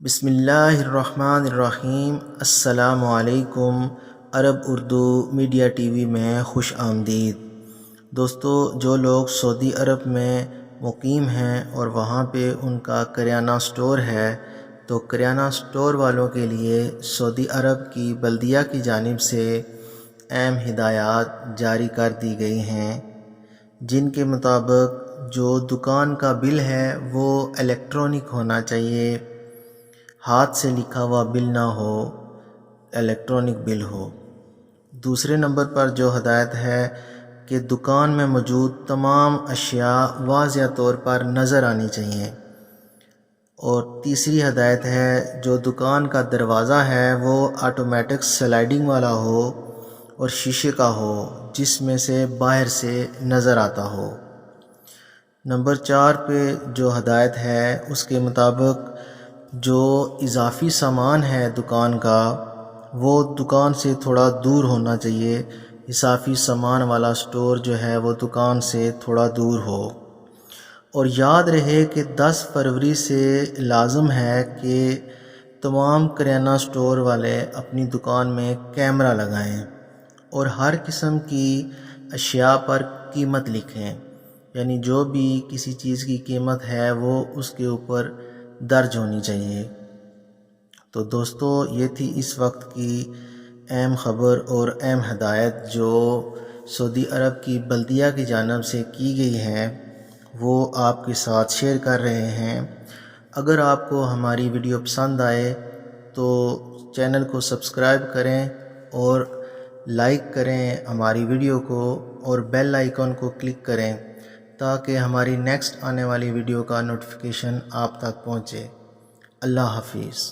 بسم اللہ الرحمن الرحیم۔ السلام علیکم۔ عرب اردو میڈیا ٹی وی میں خوش آمدید۔ دوستو، جو لوگ سعودی عرب میں مقیم ہیں اور وہاں پہ ان کا کریانہ سٹور ہے، تو کریانہ سٹور والوں کے لیے سعودی عرب کی بلدیہ کی جانب سے اہم ہدایات جاری کر دی گئی ہیں، جن کے مطابق جو دکان کا بل ہے وہ الیکٹرانک ہونا چاہیے، ہاتھ سے لکھا ہوا بل نہ ہو، الیکٹرانک بل ہو۔ دوسرے نمبر پر جو ہدایت ہے کہ دکان میں موجود تمام اشیاء واضح طور پر نظر آنی چاہیے۔ اور تیسری ہدایت ہے جو دکان کا دروازہ ہے وہ آٹومیٹک سلائیڈنگ والا ہو اور شیشے کا ہو، جس میں سے باہر سے نظر آتا ہو۔ نمبر 4 پہ جو ہدایت ہے اس کے مطابق جو اضافی سامان ہے دکان کا وہ دکان سے تھوڑا دور ہونا چاہیے۔ اضافی سامان والا سٹور جو ہے وہ دکان سے تھوڑا دور ہو۔ اور یاد رہے کہ 10 فروری سے لازم ہے کہ تمام کریانہ سٹور والے اپنی دکان میں کیمرہ لگائیں اور ہر قسم کی اشیاء پر قیمت لکھیں، یعنی جو بھی کسی چیز کی قیمت ہے وہ اس کے اوپر درج ہونی چاہیے۔ تو دوستو، یہ تھی اس وقت کی اہم خبر اور اہم ہدایت جو سعودی عرب کی بلدیہ کی جانب سے کی گئی ہے، وہ آپ کے ساتھ شیئر کر رہے ہیں۔ اگر آپ کو ہماری ویڈیو پسند آئے تو چینل کو سبسکرائب کریں اور لائک کریں ہماری ویڈیو کو، اور بیل آئیکن کو کلک کریں تاکہ ہماری نیکسٹ آنے والی ویڈیو کا نوٹیفیکیشن آپ تک پہنچے۔ اللہ حافظ۔